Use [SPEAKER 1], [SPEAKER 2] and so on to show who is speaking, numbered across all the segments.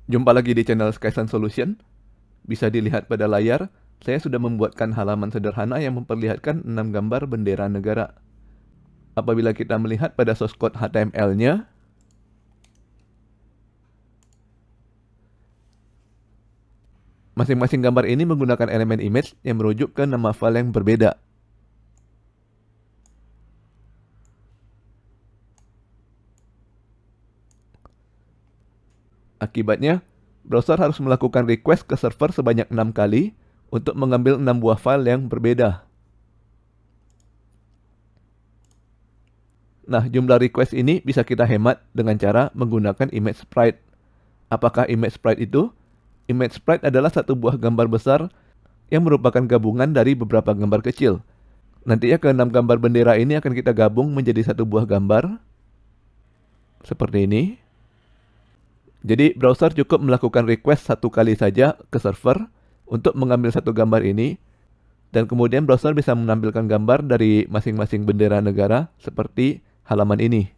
[SPEAKER 1] Jumpa lagi di channel Skysun Solution. Bisa dilihat pada layar, saya sudah membuatkan halaman sederhana yang memperlihatkan 6 gambar bendera negara. Apabila kita melihat pada source code HTML-nya, masing-masing gambar ini menggunakan elemen image yang merujuk ke nama file yang berbeda. Akibatnya, browser harus melakukan request ke server sebanyak 6 kali untuk mengambil 6 buah file yang berbeda. Nah, jumlah request ini bisa kita hemat dengan cara menggunakan image sprite. Apakah image sprite itu? Image sprite adalah satu buah gambar besar yang merupakan gabungan dari beberapa gambar kecil. Nantinya keenam gambar bendera ini akan kita gabung menjadi satu buah gambar seperti ini. Jadi browser cukup melakukan request satu kali saja ke server untuk mengambil satu gambar ini, dan kemudian browser bisa menampilkan gambar dari masing-masing bendera negara seperti halaman ini.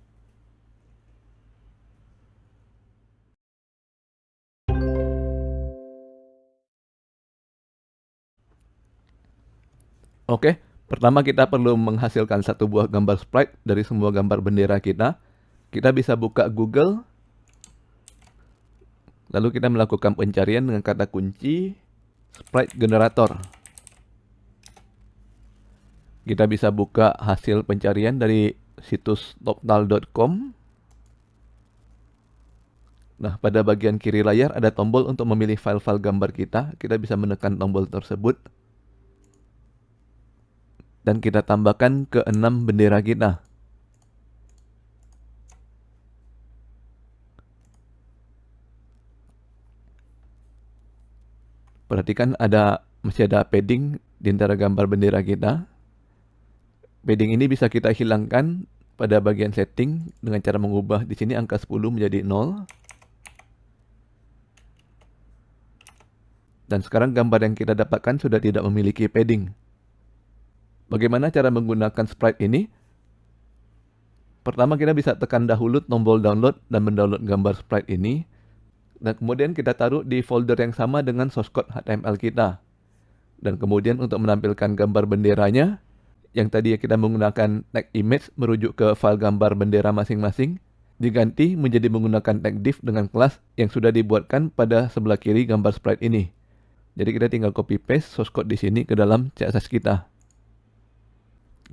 [SPEAKER 1] Oke, pertama kita perlu menghasilkan satu buah gambar sprite dari semua gambar bendera kita. Kita bisa buka Google, lalu kita melakukan pencarian dengan kata kunci sprite generator. Kita bisa buka hasil pencarian dari situs toptal.com. Nah, pada bagian kiri layar ada tombol untuk memilih file-file gambar kita. Kita bisa menekan tombol tersebut. Dan kita tambahkan ke 6 bendera kita. Perhatikan masih ada padding di antara gambar bendera kita. Padding ini bisa kita hilangkan pada bagian setting dengan cara mengubah di sini angka 10 menjadi 0. Dan sekarang gambar yang kita dapatkan sudah tidak memiliki padding. Bagaimana cara menggunakan sprite ini? Pertama kita bisa tekan dahulu tombol download dan mendownload gambar sprite ini. Dan kemudian kita taruh di folder yang sama dengan source code HTML kita. Dan kemudian untuk menampilkan gambar benderanya, yang tadi kita menggunakan tag image merujuk ke file gambar bendera masing-masing, diganti menjadi menggunakan tag div dengan kelas yang sudah dibuatkan pada sebelah kiri gambar sprite ini. Jadi kita tinggal copy paste source code di sini ke dalam CSS kita.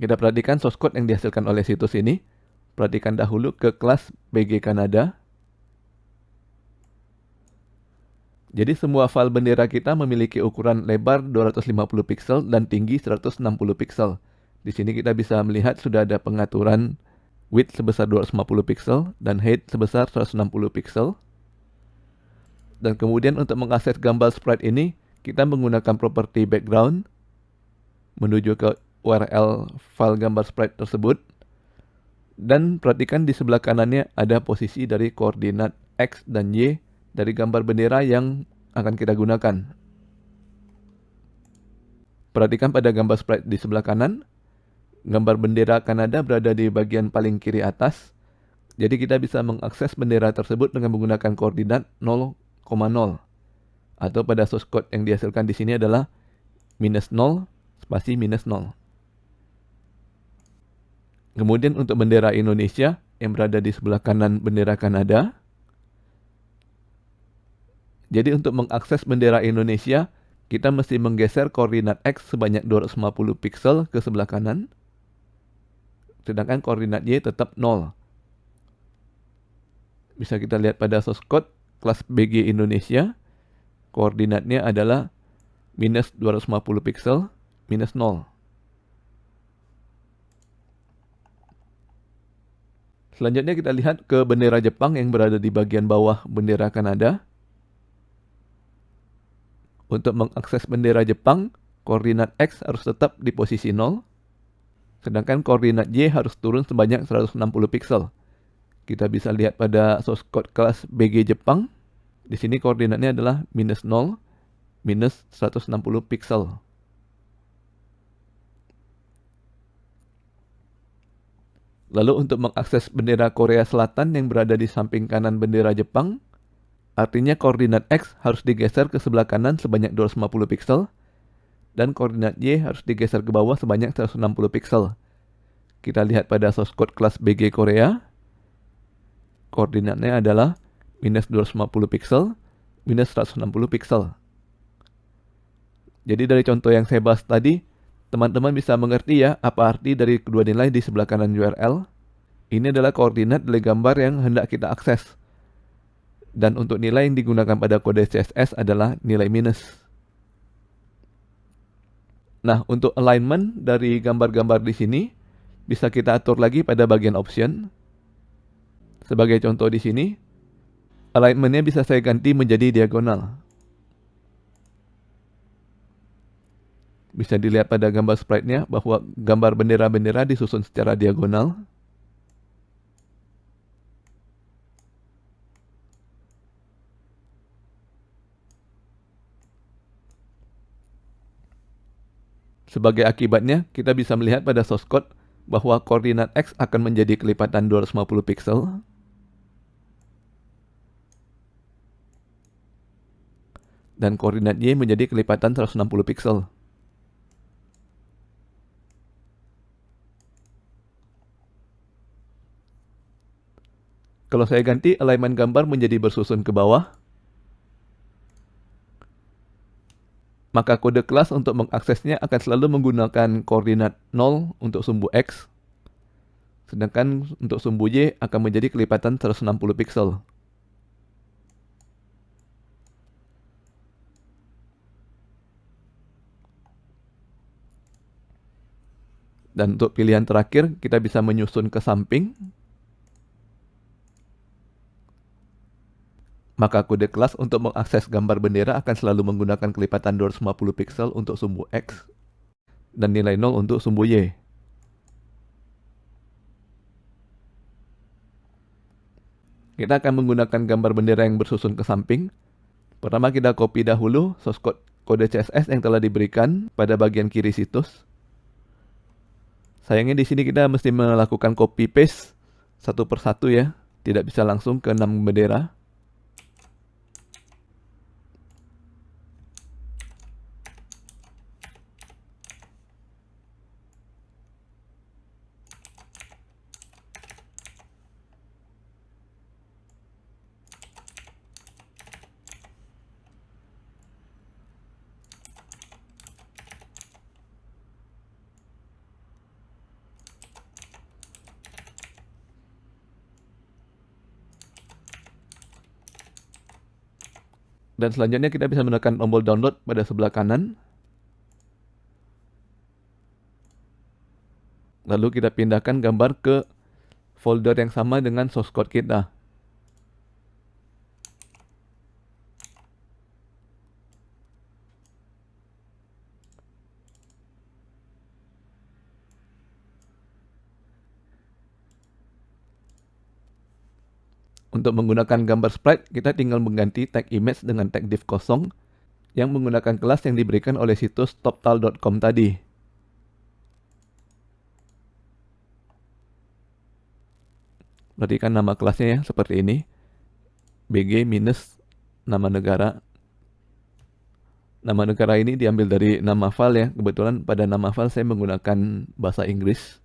[SPEAKER 1] Kita perhatikan source code yang dihasilkan oleh situs ini. Perhatikan dahulu ke kelas BG Kanada. Jadi semua file bendera kita memiliki ukuran lebar 250 pixel dan tinggi 160 pixel. Di sini kita bisa melihat sudah ada pengaturan width sebesar 250 pixel dan height sebesar 160 pixel. Dan kemudian untuk mengakses gambar sprite ini, kita menggunakan properti background menuju ke URL file gambar sprite tersebut. Dan perhatikan di sebelah kanannya ada posisi dari koordinat X dan Y dari gambar bendera yang akan kita gunakan. Perhatikan pada gambar sprite di sebelah kanan, gambar bendera Kanada berada di bagian paling kiri atas. Jadi kita bisa mengakses bendera tersebut dengan menggunakan koordinat 0,0. Atau pada source code yang dihasilkan di sini adalah -0 spasi -0. Kemudian untuk bendera Indonesia yang berada di sebelah kanan bendera Kanada. Jadi untuk mengakses bendera Indonesia, kita mesti menggeser koordinat X sebanyak 250 pixel ke sebelah kanan. Sedangkan koordinat Y tetap 0. Bisa kita lihat pada source code kelas BG Indonesia. Koordinatnya adalah -250 pixel, -0. Selanjutnya kita lihat ke bendera Jepang yang berada di bagian bawah bendera Kanada. Untuk mengakses bendera Jepang, koordinat X harus tetap di posisi 0. Sedangkan koordinat Y harus turun sebanyak 160 pixel. Kita bisa lihat pada source code kelas BG Jepang. Di sini koordinatnya adalah -0, -160 pixel. Lalu untuk mengakses bendera Korea Selatan yang berada di samping kanan bendera Jepang, Artinya koordinat X harus digeser ke sebelah kanan sebanyak 250 pixel, dan koordinat Y harus digeser ke bawah sebanyak 160 pixel. Kita lihat pada source code kelas BG Korea, koordinatnya adalah minus 250 pixel, minus 160 pixel. Jadi dari contoh yang saya bahas tadi, teman-teman bisa mengerti ya apa arti dari kedua nilai di sebelah kanan URL. Ini adalah koordinat dari gambar yang hendak kita akses. Dan untuk nilai yang digunakan pada kode CSS adalah nilai minus. Nah, untuk alignment dari gambar-gambar di sini, bisa kita atur lagi pada bagian option. Sebagai contoh di sini, alignment-nya bisa saya ganti menjadi diagonal. Bisa dilihat pada gambar sprite-nya bahwa gambar bendera-bendera disusun secara diagonal. Sebagai akibatnya, kita bisa melihat pada source code bahwa koordinat X akan menjadi kelipatan 250 pixel. Dan koordinat Y menjadi kelipatan 160 pixel. Kalau saya ganti alignment gambar menjadi bersusun ke bawah, maka kode kelas untuk mengaksesnya akan selalu menggunakan koordinat 0 untuk sumbu X, sedangkan untuk sumbu Y akan menjadi kelipatan 160 pixel. Dan untuk pilihan terakhir, kita bisa menyusun ke samping. Maka kode kelas untuk mengakses gambar bendera akan selalu menggunakan kelipatan 250 pixel untuk sumbu X dan nilai 0 untuk sumbu Y. Kita akan menggunakan gambar bendera yang bersusun ke samping. Pertama kita copy dahulu source code kode CSS yang telah diberikan pada bagian kiri situs. Sayangnya di sini kita mesti melakukan copy paste satu persatu ya, tidak bisa langsung ke 6 bendera. Dan selanjutnya kita bisa menekan tombol download pada sebelah kanan. Lalu kita pindahkan gambar ke folder yang sama dengan source code kita. Untuk menggunakan gambar sprite, kita tinggal mengganti tag image dengan tag div kosong yang menggunakan kelas yang diberikan oleh situs toptal.com tadi. Perhatikan nama kelasnya ya, seperti ini. BG minus nama negara. Nama negara ini diambil dari nama file ya. Kebetulan pada nama file saya menggunakan bahasa Inggris.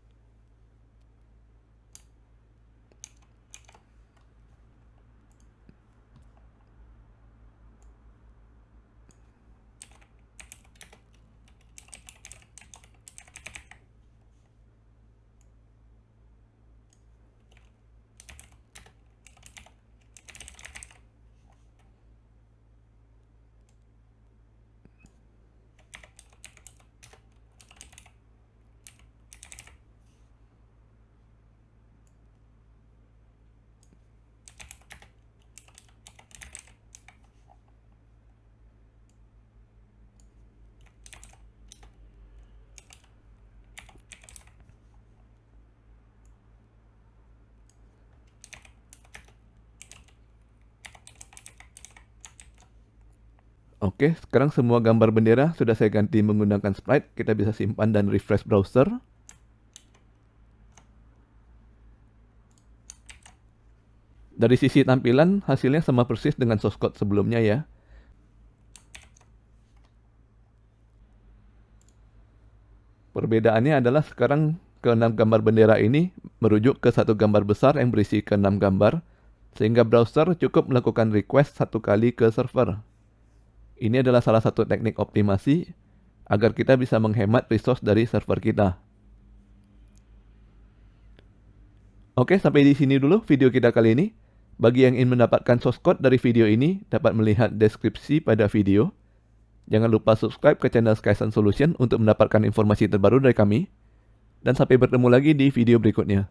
[SPEAKER 1] Oke, sekarang semua gambar bendera sudah saya ganti menggunakan sprite. Kita bisa simpan dan refresh browser. Dari sisi tampilan, hasilnya sama persis dengan source code sebelumnya ya. Perbedaannya adalah sekarang ke-6 gambar bendera ini merujuk ke satu gambar besar yang berisi ke-6 gambar, sehingga browser cukup melakukan request satu kali ke server. Ini adalah salah satu teknik optimasi agar kita bisa menghemat resource dari server kita. Oke, sampai di sini dulu video kita kali ini. Bagi yang ingin mendapatkan source code dari video ini, dapat melihat deskripsi pada video. Jangan lupa subscribe ke channel Skysun Solution untuk mendapatkan informasi terbaru dari kami. Dan sampai bertemu lagi di video berikutnya.